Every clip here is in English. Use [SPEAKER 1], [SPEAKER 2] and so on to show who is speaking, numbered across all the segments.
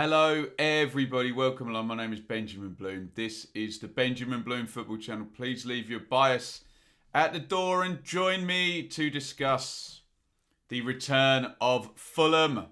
[SPEAKER 1] Hello everybody, welcome along. My name is Benjamin Bloom. This is the Benjamin Bloom Football Channel. Please leave your bias at the door and join me to discuss the return of Fulham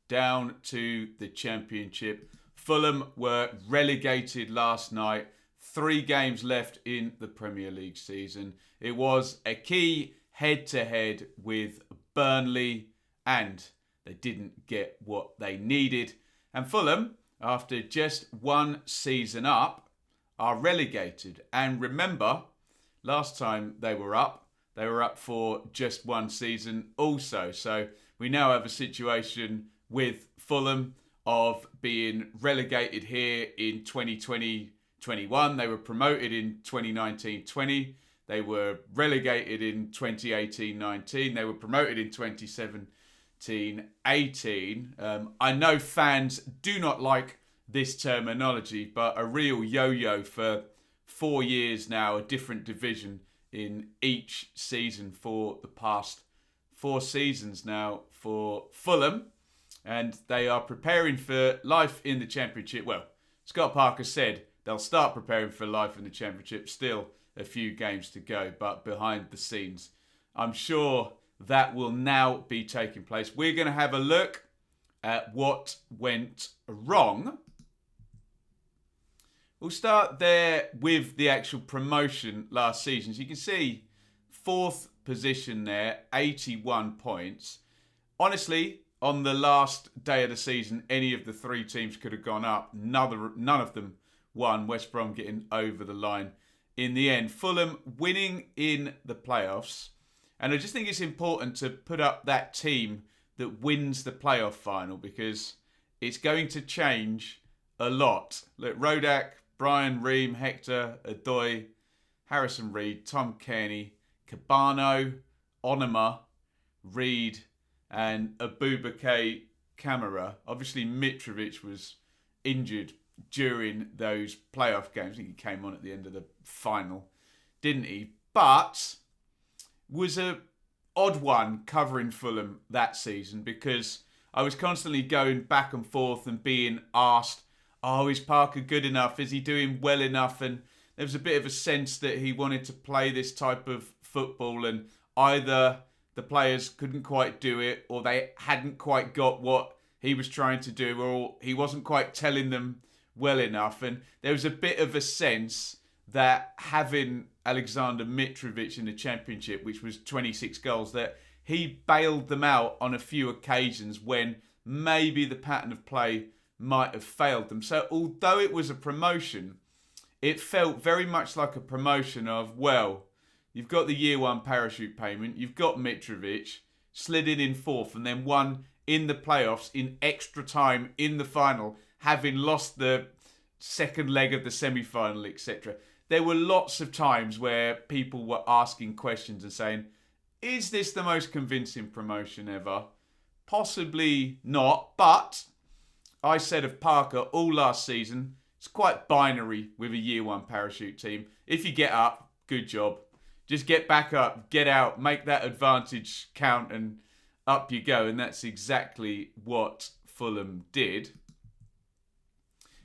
[SPEAKER 1] down to the Championship. Fulham were relegated last night. 3 games left in the Premier League season. It was a key head-to-head with Burnley and they didn't get what they needed. And Fulham, after just 1 season up, are relegated. And remember, last time they were up for just 1 season also. So we now have a situation with Fulham of being relegated here in 2020-21. They were promoted in 2019-20. They were relegated in 2018-19. They were promoted in 2017-18. I know fans do not like this terminology, but a real yo-yo for 4 years now, a different division in each season for the past 4 seasons now for Fulham. And they are preparing for life in the Championship. Well, Scott Parker said they'll start preparing for life in the Championship. Still a few games to go, but behind the scenes, I'm sure that will now be taking place. We're going to have a look at what went wrong. We'll start there with the actual promotion last season. So you can see 4th position there, 81 points. Honestly, on the last day of the season, any of the 3 teams could have gone up. None of them won. West Brom getting over the line in the end. Fulham winning in the playoffs. And I just think it's important to put up that team that wins the playoff final because it's going to change a lot. Look, Ruddock, Brian, Reeve, Hector, Adoy, Harrison Reed, Tom Kearney, Cabano, Onoma, Reed, and Abubakar Kamara. Obviously, Mitrovic was injured during those playoff games. I think he came on at the end of the final, didn't he? But was a odd one covering Fulham that season because I was constantly going back and forth and being asked, oh, is Parker good enough? Is he doing well enough? And there was a bit of a sense that he wanted to play this type of football and either the players couldn't quite do it or they hadn't quite got what he was trying to do or he wasn't quite telling them well enough. And there was a bit of a sense that having Alexander Mitrovic in the Championship, which was 26 goals, that he bailed them out on a few occasions when maybe the pattern of play might have failed them. So although it was a promotion, it felt very much like a promotion of, well, you've got the year 1 parachute payment, you've got Mitrovic, slid in 4th and then won in the playoffs in extra time in the final, having lost the second leg of the semi-final, etc. There were lots of times where people were asking questions and saying, is this the most convincing promotion ever? Possibly not, but I said of Parker all last season, it's quite binary with a year 1 parachute team. If you get up, good job. Just get back up, get out, make that advantage count and up you go. And that's exactly what Fulham did.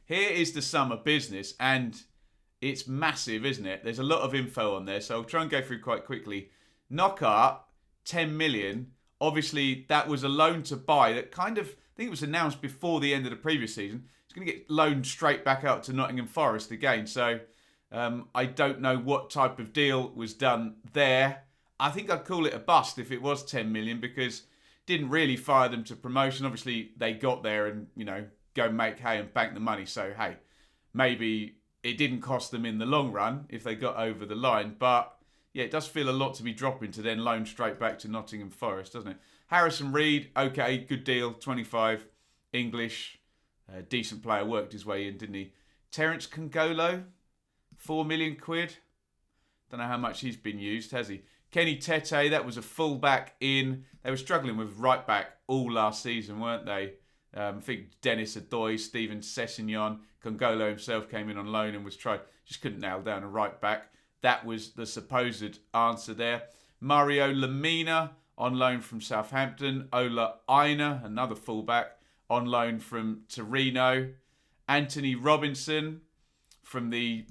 [SPEAKER 1] Here is the summer business and it's massive, isn't it? There's a lot of info on there, so I'll try and go through quite quickly. Knockaert, 10 million. Obviously, that was a loan to buy that kind of, I think it was announced before the end of the previous season. It's going to get loaned straight back out to Nottingham Forest again. So I don't know what type of deal was done there. I think I'd call it a bust if it was 10 million because it didn't really fire them to promotion. Obviously, they got there and, go make hay and bank the money. So, hey, maybe it didn't cost them in the long run if they got over the line. But, yeah, it does feel a lot to be dropping to then loan straight back to Nottingham Forest, doesn't it? Harrison Reed, okay, good deal, 25, English, decent player, worked his way in, didn't he? Terence Congolo, 4 million quid. Don't know how much he's been used, has he? Kenny Tete, that was a full-back in. They were struggling with right-back all last season, weren't they? I think Dennis Adoy, Steven Sessegnon, Congolo himself came in on loan and was tried. Just couldn't nail down a right-back. That was the supposed answer there. Mario Lemina on loan from Southampton. Ola Aina, another full-back, on loan from Torino. Anthony Robinson from the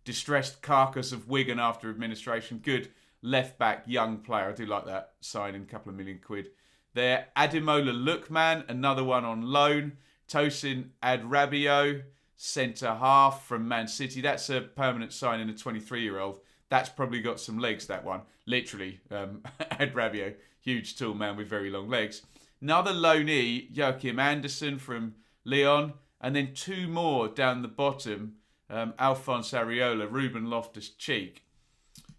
[SPEAKER 1] distressed carcass of Wigan after administration. Good left-back, young player. I do like that signing, a couple of £1 million there. Ademola Lookman, another one on loan. Tosin Adrabio, centre-half from Man City. That's a permanent signing, a 23-year-old. That's probably got some legs, that one. Literally, Adrabio, huge tall man with very long legs. Another loanee, Joachim Andersen from Lyon. And then two more down the bottom, Alphonse Areola, Ruben Loftus-Cheek.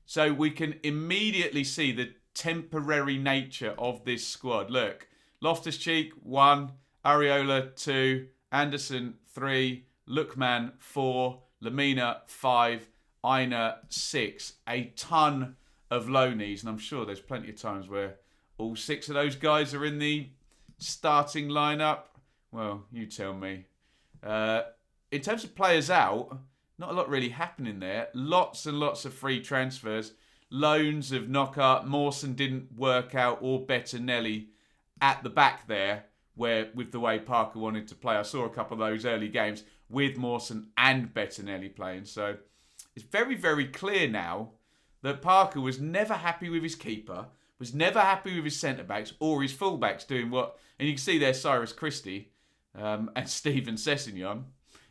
[SPEAKER 1] So we can immediately see the temporary nature of this squad. Look, Loftus-Cheek, 1. Areola, 2. Andersen, 3. Lookman, 4. Lamina, 5. Aina, 6. A ton of loanees. And I'm sure there's plenty of times where all 6 of those guys are in the starting lineup. Well, you tell me. In terms of players out, not a lot really happening there. Lots and lots of free transfers. Loans of Knockhart. Mawson didn't work out, or Bettinelli at the back there, where with the way Parker wanted to play. I saw a couple of those early games with Mawson and Bettinelli playing. So it's very, very clear now that Parker was never happy with his keeper, was never happy with his centre-backs or his full-backs doing what... And you can see there Cyrus Christie and Stephen Sessegnon.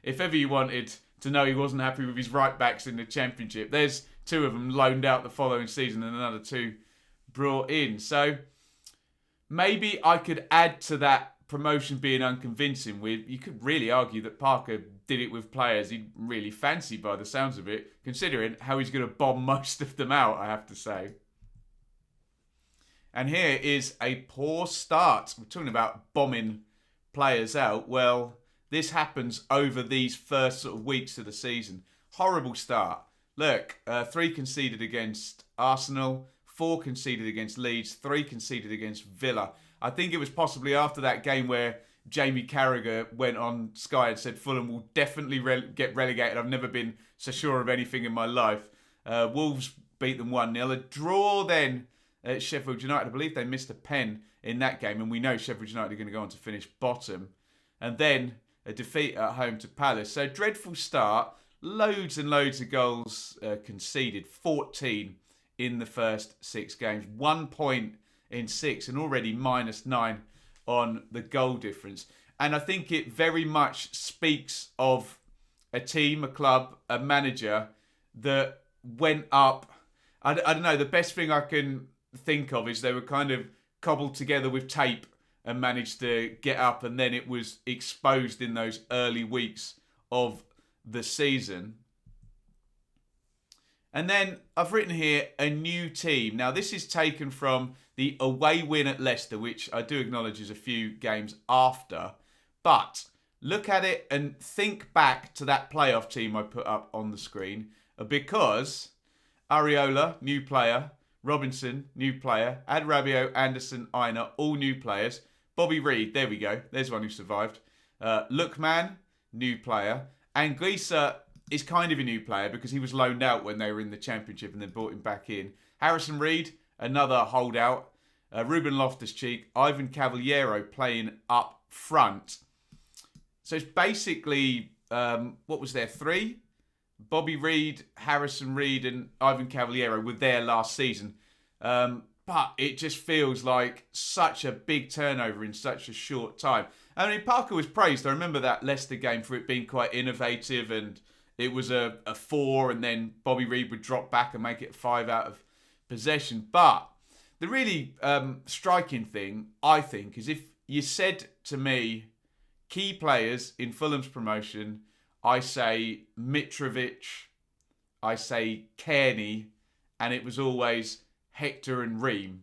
[SPEAKER 1] If ever you wanted to know he wasn't happy with his right-backs in the Championship, there's 2 of them loaned out the following season and another 2 brought in. So maybe I could add to that promotion being unconvincing with, you could really argue that Parker did it with players he really fancied by the sounds of it, considering how he's going to bomb most of them out, I have to say. And here is a poor start. We're talking about bombing players out. Well, this happens over these first sort of weeks of the season. Horrible start. Look, 3 conceded against Arsenal, 4 conceded against Leeds, 3 conceded against Villa. I think it was possibly after that game where Jamie Carragher went on Sky and said Fulham will definitely get relegated. I've never been so sure of anything in my life. Wolves beat them 1-0. A draw then at Sheffield United. I believe they missed a pen in that game, and we know Sheffield United are going to go on to finish bottom. And then a defeat at home to Palace. So dreadful start. Loads and loads of goals conceded. 14 in the first 6 games. 1 point in 6 and already -9 on the goal difference. And I think it very much speaks of a team, a club, a manager that went up. I don't know, the best thing I can think of is they were kind of cobbled together with tape and managed to get up, and then it was exposed in those early weeks of the season. And then I've written here a new team. Now this is taken from the away win at Leicester, which I do acknowledge is a few games after. But look at it and think back to that playoff team I put up on the screen, because Areola, new player, Robinson, new player, Adrabio, Andersen, Aina, all new players. Bobby Reed, there we go. There's one who survived. Lookman, new player. Anguissa is kind of a new player because he was loaned out when they were in the Championship and then brought him back in. Harrison Reed, another holdout. Ruben Loftus-Cheek, Ivan Cavaliero playing up front. So it's basically, what was there, 3? Bobby Reed, Harrison Reed and Ivan Cavaliero were there last season. But it just feels like such a big turnover in such a short time. I mean, Parker was praised. I remember that Leicester game for it being quite innovative, and it was a 4, and then Bobby Reed would drop back and make it a 5 out of possession. But the really striking thing, I think, is if you said to me, key players in Fulham's promotion, I say Mitrovic, I say Kearney, and it was always Hector and Reeve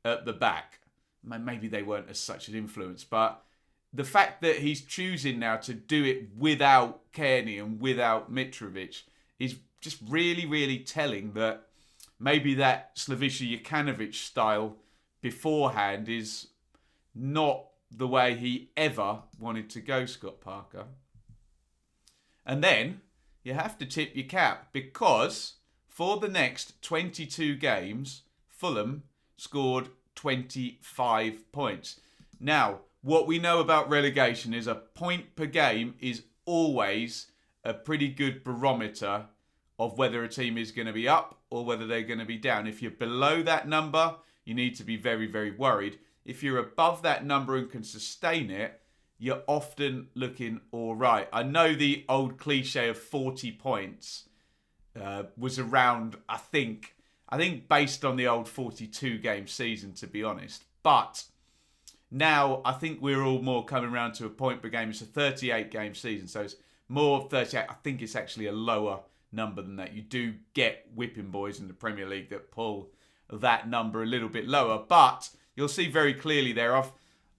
[SPEAKER 1] at the back. Maybe they weren't as such an influence, but the fact that he's choosing now to do it without Kearney and without Mitrovic is just really, really telling that maybe that Slaviša Jokanovic style beforehand is not the way he ever wanted to go, Scott Parker. And then you have to tip your cap, because for the next 22 games, Fulham scored 25 points. Now, what we know about relegation is a point per game is always a pretty good barometer of whether a team is going to be up or whether they're going to be down. If you're below that number, you need to be very, very worried. If you're above that number and can sustain it, you're often looking all right. I know the old cliche of 40 points was around, I think based on the old 42-game season, to be honest. But now I think we're all more coming around to a point per game. It's a 38-game season, so it's more 38. I think it's actually a lower number than that. You do get whipping boys in the Premier League that pull that number a little bit lower, but you'll see very clearly there.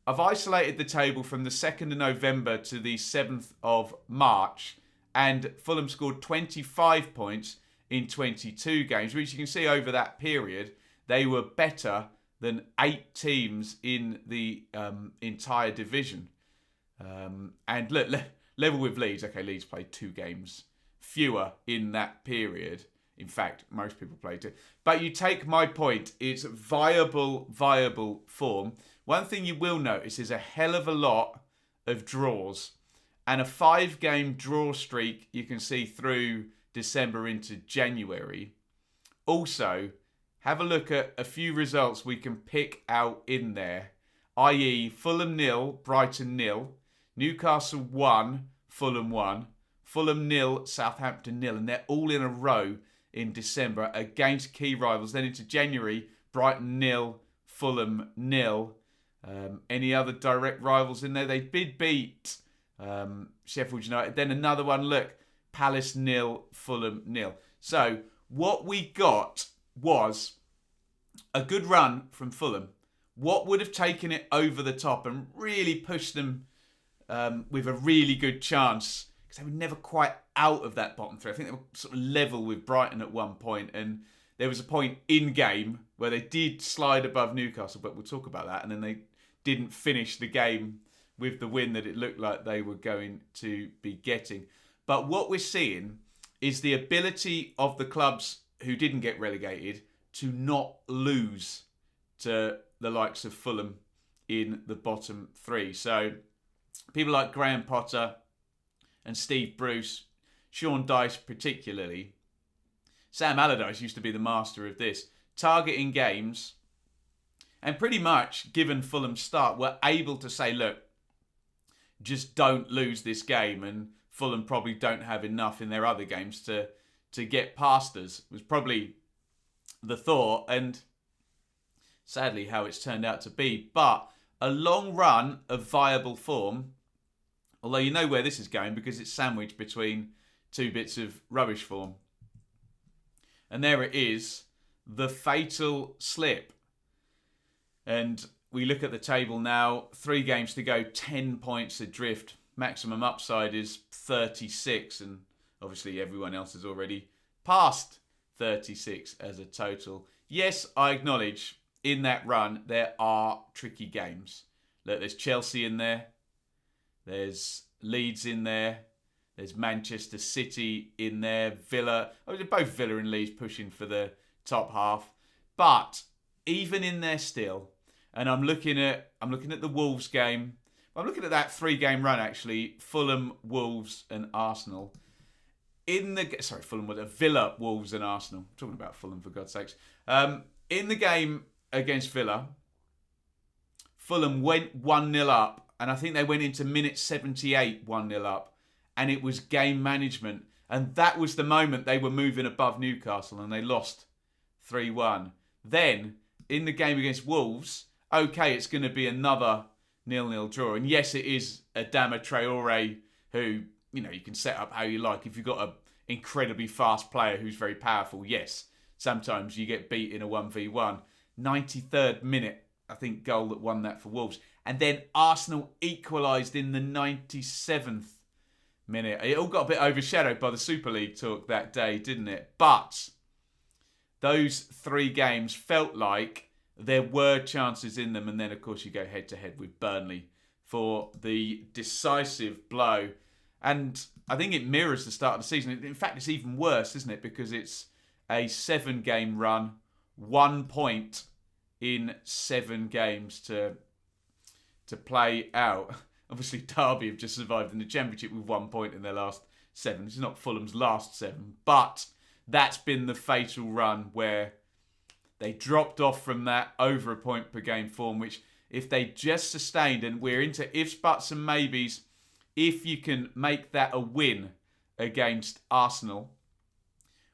[SPEAKER 1] I've isolated the table from the 2nd of November to the 7th of March, and Fulham scored 25 points in 22 games, which you can see over that period, they were better than 8 teams in the entire division. And look, level with Leeds. Okay, Leeds played 2 games fewer in that period. In fact, most people played it. But you take my point, it's viable form. One thing you will notice is a hell of a lot of draws. And a 5-game draw streak you can see through December into January. Also, have a look at a few results we can pick out in there. I.e. Fulham 0, Brighton 0, Newcastle 1, Fulham 1, Fulham 0, Southampton 0. And they're all in a row in December against key rivals. Then into January, Brighton 0, Fulham 0. Any other direct rivals in there? They did beat Sheffield United. Then another one, look, Palace 0, Fulham 0. So what we got was a good run from Fulham. What would have taken it over the top and really pushed them with a really good chance, because they were never quite out of that bottom 3. I think they were sort of level with Brighton at one point, and there was a point in game where they did slide above Newcastle, but we'll talk about that, and then they didn't finish the game with the win that it looked like they were going to be getting. But what we're seeing is the ability of the clubs who didn't get relegated to not lose to the likes of Fulham in the bottom 3. So people like Graham Potter and Steve Bruce, Sean Dyche particularly, Sam Allardyce used to be the master of this, targeting games, and pretty much, given Fulham's start, were able to say, look, just don't lose this game, and Fulham probably don't have enough in their other games to get past us, was probably the thought, and sadly how it's turned out to be. But a long run of viable form, although you know where this is going because it's sandwiched between 2 bits of rubbish form. And there it is, the fatal slip. And we look at the table now, 3 games to go, 10 points adrift. Maximum upside is 36, and obviously everyone else has already passed 36 as a total. Yes, I acknowledge in that run there are tricky games. Look, there's Chelsea in there, there's Leeds in there, there's Manchester City in there, Villa. Oh, they're both Villa and Leeds pushing for the top half. But even in there still, and I'm looking at the Wolves game. I'm looking at that 3-game run actually. Fulham, Wolves, and Arsenal. Villa, Wolves, and Arsenal. I'm talking about Fulham for God's sakes. In the game against Villa, Fulham went 1-0 up, and I think they went into minute 78 1-0 up, and it was game management, and that was the moment they were moving above Newcastle, and they lost 3-1. Then in the game against Wolves, okay, it's going to be another 0-0 draw. And yes, it is Adama Traore who, you can set up how you like. If you've got an incredibly fast player who's very powerful, yes, sometimes you get beat in a 1v1. 93rd minute, I think, goal that won that for Wolves. And then Arsenal equalised in the 97th minute. It all got a bit overshadowed by the Super League talk that day, didn't it? But those 3 games felt like there were chances in them, and then, of course, you go head-to-head with Burnley for the decisive blow. And I think it mirrors the start of the season. In fact, it's even worse, isn't it? Because it's a 7-game run, 1 point in 7 games to to play out. Obviously, Derby have just survived in the Championship with 1 point in their last 7. This is not Fulham's last 7, but that's been the fatal run where they dropped off from that over a point per game form, which if they just sustained, and we're into ifs, buts and maybes, if you can make that a win against Arsenal,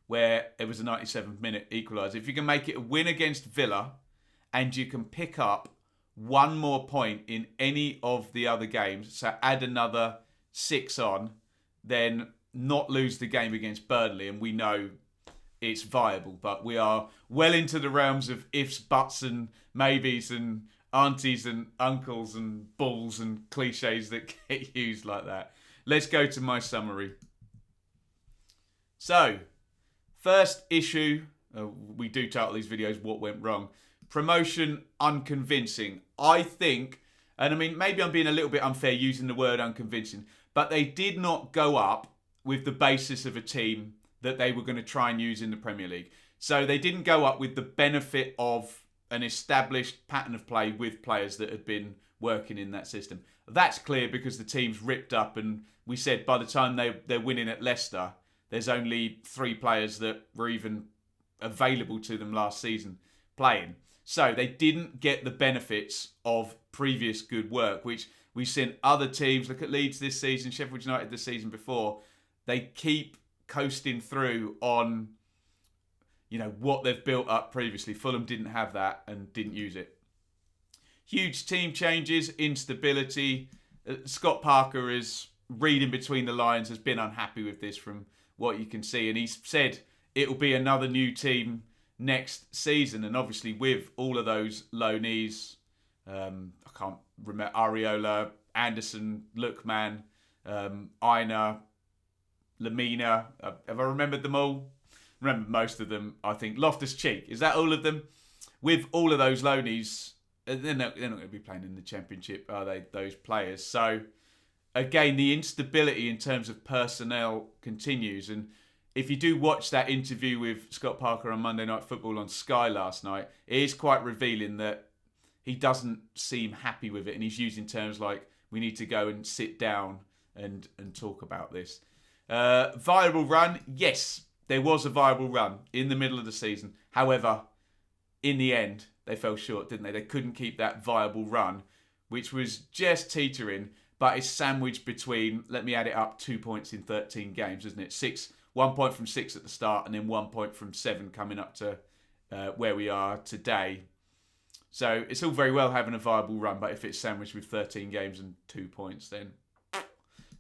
[SPEAKER 1] where it was a 97th minute equaliser, if you can make it a win against Villa and you can pick up one more point in any of the other games, so add another 6 on, then not lose the game against Burnley, and we know it's viable, but we are well into the realms of ifs, buts and maybes and aunties and uncles and bulls and cliches that get used like that. Let's go to my summary. So, first issue, we do title these videos What Went Wrong. Promotion unconvincing. I think, and I mean, maybe I'm being a little bit unfair using the word unconvincing, but they did not go up with the basis of a team that they were going to try and use in the Premier League. So they didn't go up with the benefit of an established pattern of play with players that had been working in that system. That's clear because the team's ripped up, and we said by the time they're winning at Leicester, there's only 3 players that were even available to them last season playing. So they didn't get the benefits of previous good work, which we've seen other teams. Look at Leeds this season, Sheffield United the season before. They keep coasting through on, what they've built up previously. Fulham didn't have that and didn't use it. Huge team changes, instability. Scott Parker is reading between the lines, has been unhappy with this from what you can see. And he's said it will be another new team next season. And obviously with all of those loanees, I can't remember, Areola, Anderson, Lookman, Iain, Lamina. Have I remembered them all? Remember most of them, I think. Loftus-Cheek, is that all of them? With all of those loanees, they're not going to be playing in the Championship, are they, those players? So, again, the instability in terms of personnel continues. And if you do watch that interview with Scott Parker on Monday Night Football on Sky last night, it is quite revealing that he doesn't seem happy with it. And he's using terms like, we need to go and sit down and talk about this. Viable run, yes, there was a viable run in the middle of the season. However, in the end, they fell short, didn't they? They couldn't keep that viable run, which was just teetering, but it's sandwiched between, let me add it up, 2 points in 13 games, isn't it? 1 point from 6 at the start, and then 1 point from 7 coming up to where we are today. So it's all very well having a viable run, but if it's sandwiched with 13 games and 2 points, then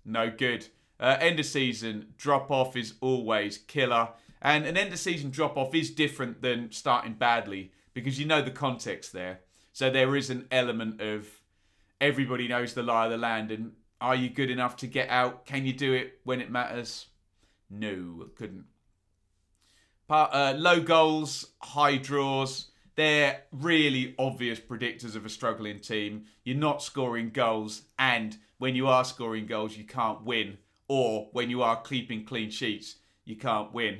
[SPEAKER 1] no good. End of season drop-off is always killer. And an end of season drop-off is different than starting badly because you know the context there. So there is an element of everybody knows the lie of the land. And are you good enough to get out? Can you do it when it matters? No, couldn't. Low goals, high draws. They're really obvious predictors of a struggling team. You're not scoring goals. And when you are scoring goals, you can't win. Or when you are keeping clean sheets, you can't win.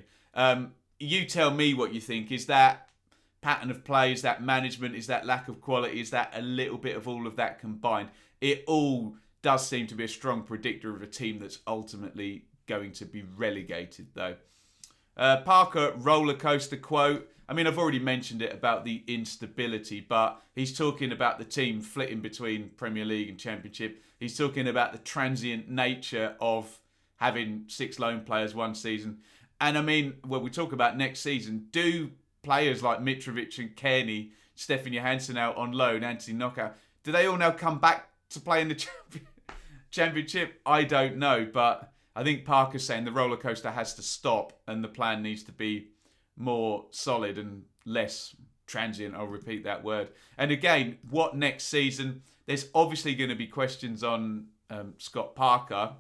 [SPEAKER 1] You tell me what you think. Is that pattern of play? Is that management? Is that lack of quality? Is that a little bit of all of that combined? It all does seem to be a strong predictor of a team that's ultimately going to be relegated, though. Parker roller coaster quote. I mean, I've already mentioned it about the instability, but he's talking about the team flitting between Premier League and Championship. He's talking about the transient nature of having 6 loan players one season. And I mean, when we talk about next season, do players like Mitrovic and Kearney, Stefan Johansson out on loan, Anthony Knockout, do they all now come back to play in the Championship? I don't know, but I think Parker's saying the roller coaster has to stop and the plan needs to be more solid and less transient. I'll repeat that word. And again, what next season? There's obviously going to be questions on Scott Parker.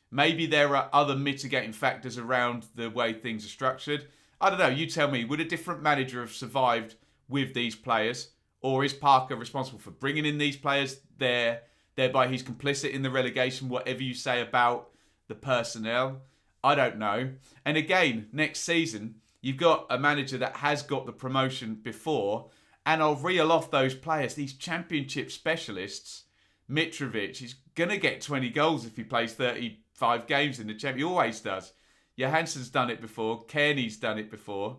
[SPEAKER 1] Maybe there are other mitigating factors around the way things are structured. I don't know. You tell me. Would a different manager have survived with these players? Or is Parker responsible for bringing in these players? Thereby he's complicit in the relegation, whatever you say about the personnel. I don't know. And again, next season, you've got a manager that has got the promotion before, and I'll reel off those players, these Championship specialists. Mitrovic. He's going to get 20 goals if he plays 35 games in the Champions. He always does. Johansson's done it before. Kearney's done it before.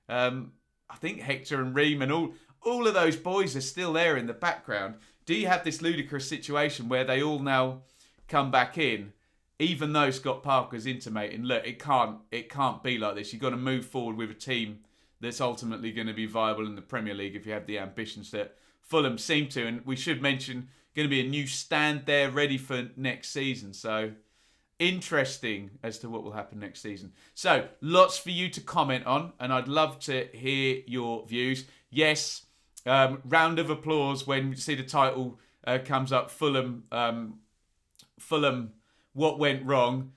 [SPEAKER 1] I think Hector and Reeve and all of those boys are still there in the background. Do you have this ludicrous situation where they all now come back in, even though Scott Parker's intimating, look, it can't be like this. You've got to move forward with a team that's ultimately going to be viable in the Premier League if you have the ambitions that Fulham seem to. And we should mention, going to be a new stand there ready for next season. So interesting as to what will happen next season. So lots for you to comment on, and I'd love to hear your views. Yes, round of applause when you see the title comes up, Fulham, what went wrong.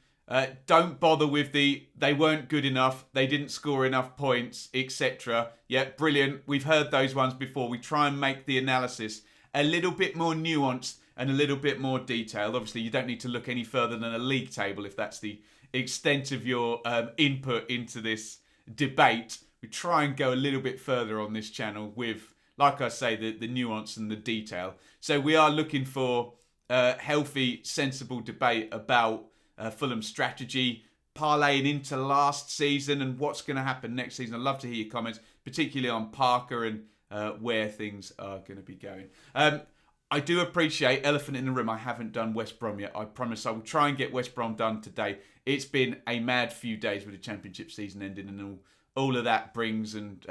[SPEAKER 1] Don't bother with they weren't good enough, they didn't score enough points, etc. Yeah, brilliant. We've heard those ones before. We try and make the analysis a little bit more nuanced and a little bit more detailed. Obviously, you don't need to look any further than a league table if that's the extent of your input into this debate. We try and go a little bit further on this channel with, like I say, the nuance and the detail. So we are looking for healthy, sensible debate about Fulham's strategy, parlaying into last season and what's going to happen next season. I'd love to hear your comments, particularly on Parker and where things are going to be going. I do appreciate, elephant in the room, I haven't done West Brom yet. I promise I will try and get West Brom done today. It's been a mad few days with the Championship season ending and all of that brings, and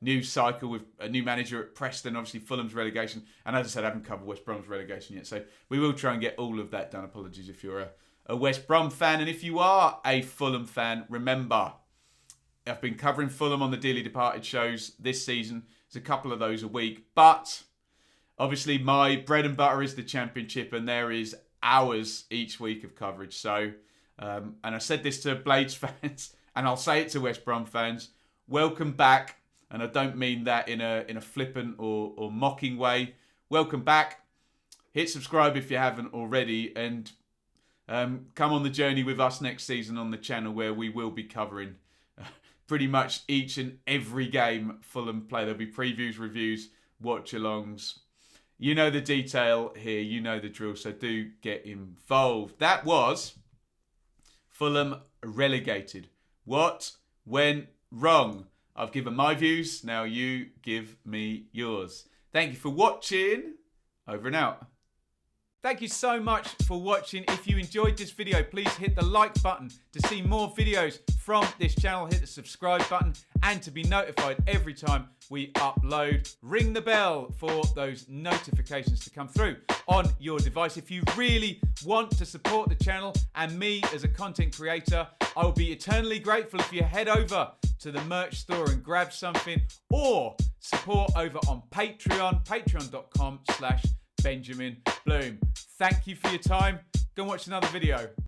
[SPEAKER 1] new cycle with a new manager at Preston, obviously Fulham's relegation. And as I said, I haven't covered West Brom's relegation yet. So we will try and get all of that done. Apologies if you're a West Brom fan. And if you are a Fulham fan, remember, I've been covering Fulham on the Dearly Departed shows this season. There's a couple of those a week. But obviously my bread and butter is the Championship, and there is hours each week of coverage. So, and I said this to Blades fans, and I'll say it to West Brom fans, welcome back. And I don't mean that in a flippant or mocking way. Welcome back. Hit subscribe if you haven't already, and come on the journey with us next season on the channel, where we will be covering pretty much each and every game Fulham play. There'll be previews, reviews, watch-alongs. You know the detail here. You know the drill. So do get involved. That was Fulham Relegated. What went wrong? I've given my views. Now you give me yours. Thank you for watching. Over and out. Thank you so much for watching. If you enjoyed this video, please hit the like button to see more videos from this channel. Hit the subscribe button, and to be notified every time we upload, ring the bell for those notifications to come through on your device. If you really want to support the channel and me as a content creator, I will be eternally grateful if you head over to the merch store and grab something, or support over on Patreon, patreon.com/Benjamin Bloom. Thank you for your time. Go and watch another video.